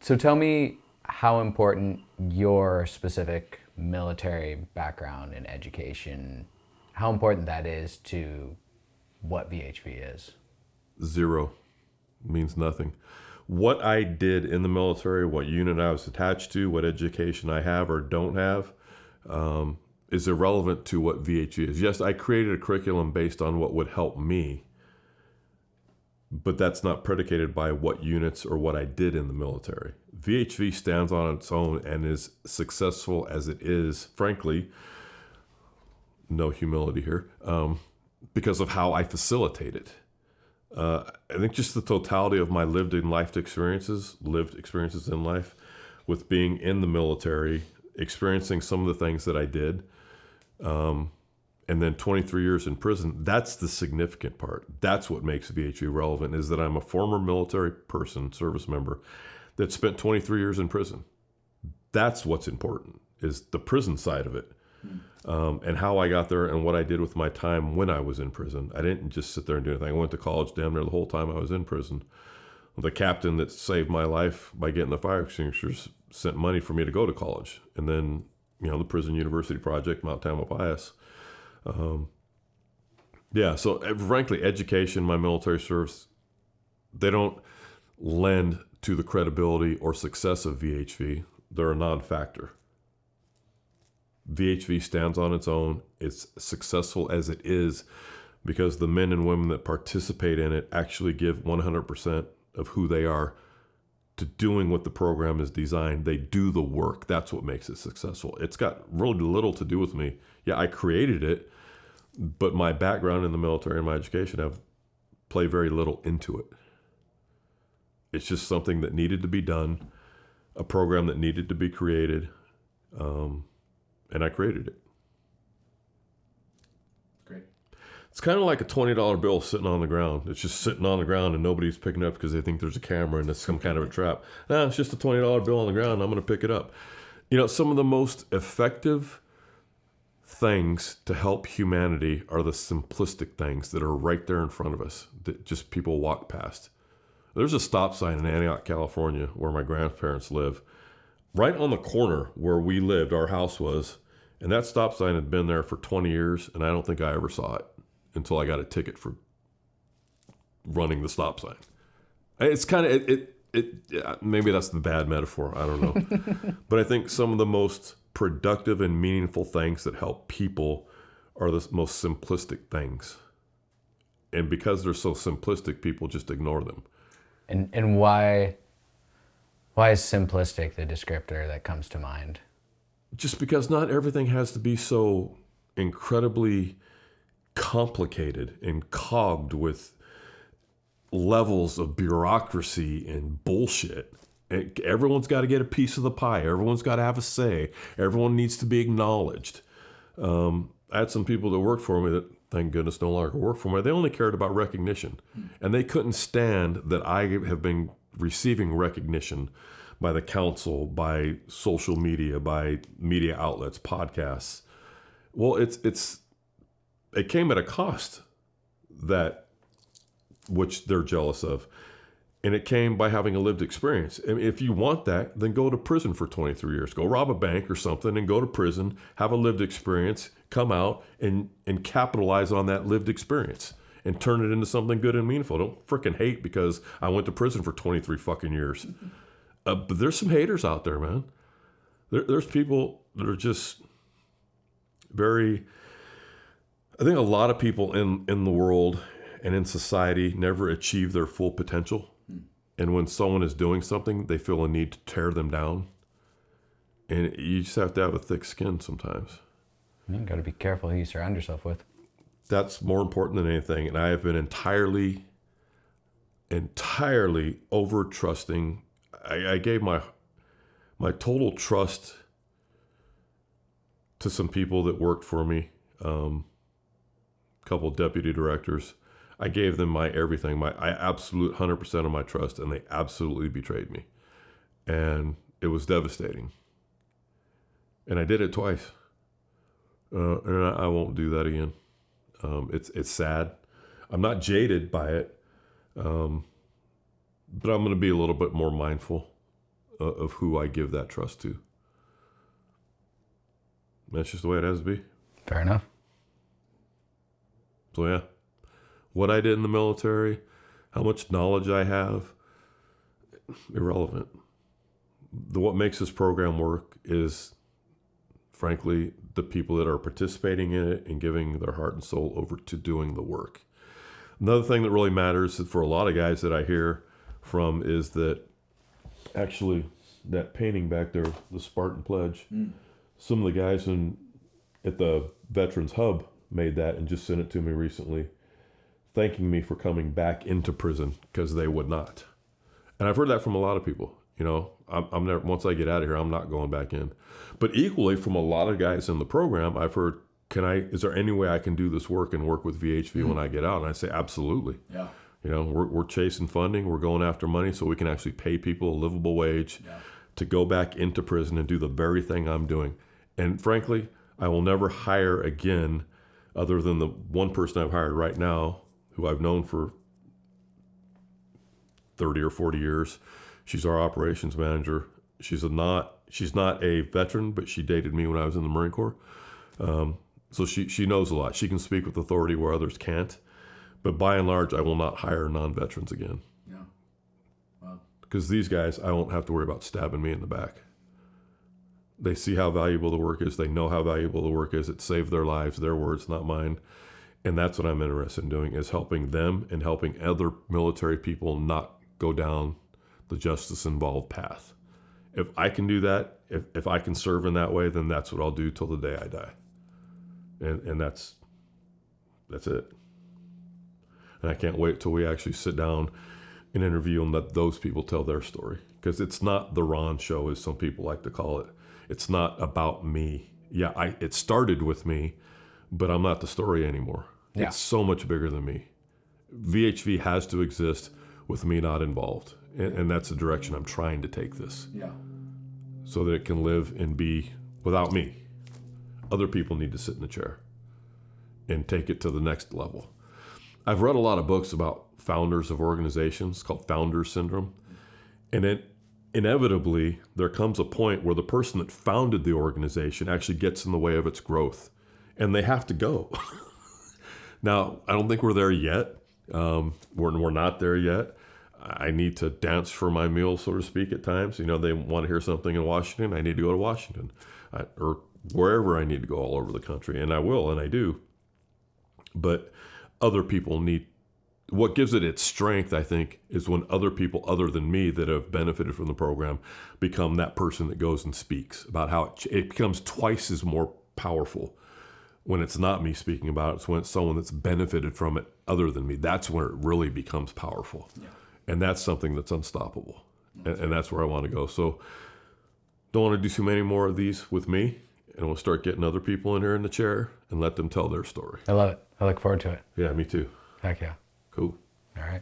So tell me how important your specific military background and education, how important that is to what VHV is. Zero. Means nothing. What I did in the military, what unit I was attached to, what education I have or don't have, is irrelevant to what VHV is. Yes, I created a curriculum based on what would help me, but that's not predicated by what units or what I did in the military. VHV stands on its own and is successful as it is, frankly, no humility here, because of how I facilitate it. I think just the totality of my lived experiences in life, with being in the military, experiencing some of the things that I did, and then 23 years in prison, that's the significant part. That's what makes VHV relevant, is that I'm a former military person, service member, that spent 23 years in prison. That's what's important, is the prison side of it. And how I got there and what I did with my time when I was in prison. I didn't just sit there and do anything. I went to college damn near the whole time I was in prison. The captain that saved my life by getting the fire extinguishers sent money for me to go to college. And then, the Prison University Project, Mount Tamalpais. So frankly, education, my military service, they don't lend to the credibility or success of VHV. They're a non-factor. VHV stands on its own. It's successful as it is because the men and women that participate in it actually give 100% of who they are to doing what the program is designed. They do the work. That's what makes it successful. It's got really little to do with me. Yeah, I created it, but my background in the military and my education have played very little into it. It's just something that needed to be done, a program that needed to be created, and I created it. Great. It's kind of like a $20 bill sitting on the ground. It's just sitting on the ground and nobody's picking it up because they think there's a camera and it's some kind of a trap. No, it's just a $20 bill on the ground. I'm going to pick it up. Some of the most effective things to help humanity are the simplistic things that are right there in front of us that just people walk past. There's a stop sign in Antioch, California, where my grandparents live. Right on the corner where we lived, our house was, and that stop sign had been there for 20 years, and I don't think I ever saw it until I got a ticket for running the stop sign. It's kind of, maybe that's the bad metaphor, I don't know. But I think some of the most productive and meaningful things that help people are the most simplistic things. And because they're so simplistic, people just ignore them. And why is simplistic the descriptor that comes to mind? Just because not everything has to be so incredibly complicated and cogged with levels of bureaucracy and bullshit. Everyone's got to get a piece of the pie. Everyone's got to have a say. Everyone needs to be acknowledged. I had some people that worked for me that, thank goodness, no longer work for me. They only cared about recognition. And they couldn't stand that I have been receiving recognition by the council, by social media, by media outlets, podcasts. Well, it came at a cost that which they're jealous of. And it came by having a lived experience. I mean, if you want that, then go to prison for 23 years. Go rob a bank or something and go to prison, have a lived experience, come out and capitalize on that lived experience and turn it into something good and meaningful. Don't freaking hate because I went to prison for 23 fucking years. But there's some haters out there, man. There's people that are just very... I think a lot of people in the world and in society never achieve their full potential. And when someone is doing something, they feel a need to tear them down. And you just have to have a thick skin sometimes. You got to be careful who you surround yourself with. That's more important than anything. And I have been entirely over trusting. I gave my total trust to some people that worked for me, a couple of deputy directors. I gave them my everything, I absolute 100% of my trust, and they absolutely betrayed me. And it was devastating. And I did it twice. And I won't do that again. It's sad. I'm not jaded by it. But I'm going to be a little bit more mindful. of who I give that trust to. That's just the way it has to be. Fair enough. So yeah, what I did in the military, how much knowledge I have, irrelevant. What makes this program work is, frankly, the people that are participating in it and giving their heart and soul over to doing the work. Another thing that really matters for a lot of guys that I hear from is that actually that painting back there, the Spartan Pledge, some of the guys at the Veterans Hub made that and just sent it to me recently, thanking me for coming back into prison because they would not. And I've heard that from a lot of people. I'm never, once I get out of here, I'm not going back in. But equally from a lot of guys in the program, I've heard, is there any way I can do this work and work with VHV when I get out? And I say, absolutely. Yeah. We're chasing funding. We're going after money so we can actually pay people a livable wage to go back into prison and do the very thing I'm doing. And frankly, I will never hire again other than the one person I've hired right now, who I've known for 30 or 40 years. She's our operations manager. She's not a veteran, but she dated me when I was in the Marine Corps. So she knows a lot. She can speak with authority where others can't. But by and large, I will not hire non-veterans again. Yeah. Wow. Because these guys, I won't have to worry about stabbing me in the back. They see how valuable the work is. They know how valuable the work is. It saved their lives, their words, not mine. And that's what I'm interested in doing, is helping them and helping other military people not go down the justice-involved path. If I can do that, if I can serve in that way, then that's what I'll do till the day I die. And that's it. And I can't wait till we actually sit down and interview and let those people tell their story. Because it's not the Ron show, as some people like to call it. It's not about me. Yeah, it started with me, but I'm not the story anymore. Yeah. It's so much bigger than me. VHV has to exist with me not involved. And that's the direction I'm trying to take this. Yeah. So that it can live and be without me. Other people need to sit in the chair and take it to the next level. I've read a lot of books about founders of organizations called Founder Syndrome. And inevitably, there comes a point where the person that founded the organization actually gets in the way of its growth. And they have to go. Now, I don't think we're there yet. We're not there yet. I need to dance for my meal, so to speak, at times. They want to hear something in Washington. I need to go to Washington or wherever I need to go all over the country. And I will, and I do. But other people need, what gives it its strength, I think, is when other people other than me that have benefited from the program become that person that goes and speaks about how it becomes twice as more powerful when it's not me speaking about it. It's when it's someone that's benefited from it other than me. That's when it really becomes powerful. Yeah. And that's something that's unstoppable. And that's where I want to go. So don't want to do too many more of these with me. And we'll start getting other people in here in the chair and let them tell their story. I love it. I look forward to it. Yeah, me too. Heck yeah. Cool. All right.